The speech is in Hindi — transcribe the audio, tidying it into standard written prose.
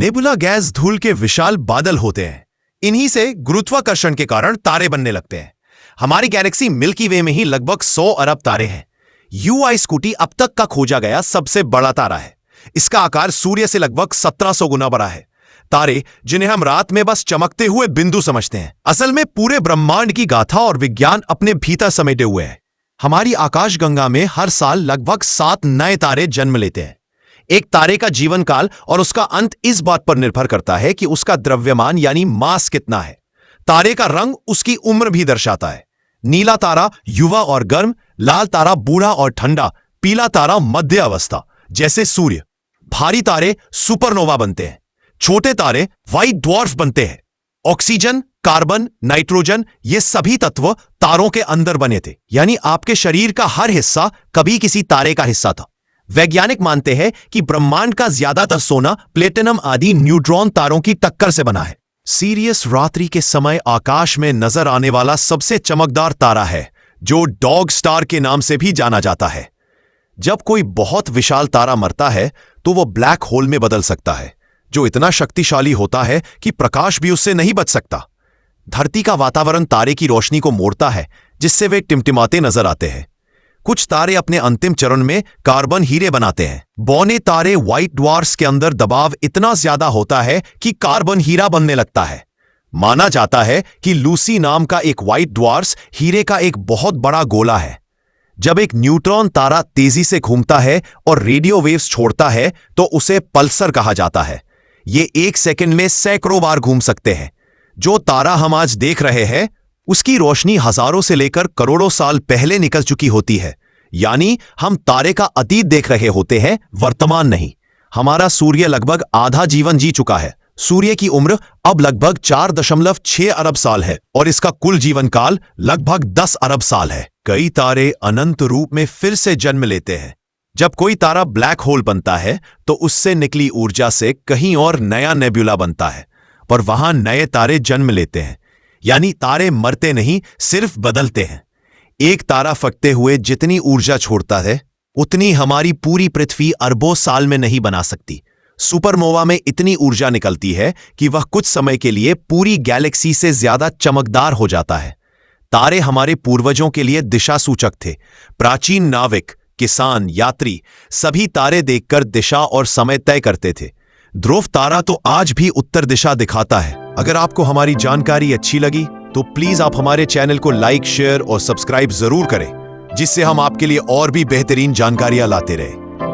नेबुला गैस धूल के विशाल बादल होते हैं। इन्हीं से गुरुत्वाकर्षण के कारण तारे बनने लगते हैं। हमारी गैलेक्सी मिल्की वे में ही लगभग 100 अरब तारे हैं। UI स्कूटी अब तक का खोजा गया सबसे बड़ा तारा है। इसका आकार सूर्य से लगभग 1700 गुना बड़ा है। तारे, जिन्हें हम रात में बस चमकते हुए बिंदु समझते हैं, असल में पूरे ब्रह्मांड की गाथा और विज्ञान अपने भीतर समेटे हुए हैं। हमारी आकाशगंगा में हर साल लगभग 7 नए तारे जन्म लेते हैं। एक तारे का जीवन काल और उसका अंत इस बात पर निर्भर करता है कि उसका द्रव्यमान यानी मास कितना है। तारे का रंग उसकी उम्र भी दर्शाता है। नीला तारा युवा और गर्म, लाल तारा बूढ़ा और ठंडा, पीला तारा मध्य अवस्था जैसे सूर्य। भारी तारे सुपरनोवा बनते हैं। छोटे तारे व्हाइट ड्वार्फ बनते हैं। ऑक्सीजन, कार्बन, नाइट्रोजन ये सभी तत्व तारों के अंदर बने थे, यानी आपके शरीर का हर हिस्सा कभी किसी तारे का हिस्सा था। वैज्ञानिक मानते हैं कि ब्रह्मांड का ज्यादातर सोना, प्लेटिनम आदि न्यूट्रॉन तारों की टक्कर से बना है। सीरियस रात्रि के समय आकाश में नजर आने वाला सबसे चमकदार तारा है, जो डॉग स्टार के नाम से भी जाना जाता है। जब कोई बहुत विशाल तारा मरता है तो वो ब्लैक होल में बदल सकता है, जो इतना शक्तिशाली होता है कि प्रकाश भी उससे नहीं बच सकता। धरती का वातावरण तारे की रोशनी को मोड़ता है, जिससे वे टिमटिमाते नजर आते हैं। कुछ तारे अपने अंतिम चरण में कार्बन हीरे बनाते हैं। बौने तारे व्हाइट ड्वार्फ्स के अंदर दबाव इतना ज्यादा होता है कि कार्बन हीरा बनने लगता है। माना जाता है कि लूसी नाम का एक व्हाइट ड्वार्फ हीरे का एक बहुत बड़ा गोला है। जब एक न्यूट्रॉन तारा तेजी से घूमता है और रेडियो वेव्स छोड़ता है तो उसे पल्सर कहा जाता है। ये 1 सेकंड में सैकड़ों बार घूम सकते हैं। जो तारा हम आज देख रहे हैं उसकी रोशनी हजारों से लेकर करोड़ों साल पहले निकल चुकी होती है, यानी हम तारे का अतीत देख रहे होते हैं, वर्तमान नहीं। हमारा सूर्य लगभग आधा जीवन जी चुका है। सूर्य की उम्र अब लगभग 4.6 अरब साल है और इसका कुल जीवन काल लगभग 10 अरब साल है। कई तारे अनंत रूप में फिर से जन्म लेते हैं। जब कोई तारा ब्लैक होल बनता है तो उससे निकली ऊर्जा से कहीं और नया नेबुला बनता है, पर वहां नए तारे जन्म लेते हैं। यानी तारे मरते नहीं, सिर्फ बदलते हैं। एक तारा फटते हुए जितनी ऊर्जा छोड़ता है उतनी हमारी पूरी पृथ्वी अरबों साल में नहीं बना सकती। सुपरनोवा में इतनी ऊर्जा निकलती है कि वह कुछ समय के लिए पूरी गैलेक्सी से ज्यादा चमकदार हो जाता है। तारे हमारे पूर्वजों के लिए दिशा सूचक थे। प्राचीन नाविक, किसान, यात्री सभी तारे देखकर दिशा और समय तय करते थे। ध्रुव तारा तो आज भी उत्तर दिशा दिखाता है। अगर आपको हमारी जानकारी अच्छी लगी तो प्लीज आप हमारे चैनल को लाइक, शेयर और सब्सक्राइब जरूर करें, जिससे हम आपके लिए और भी बेहतरीन जानकारियां लाते रहें।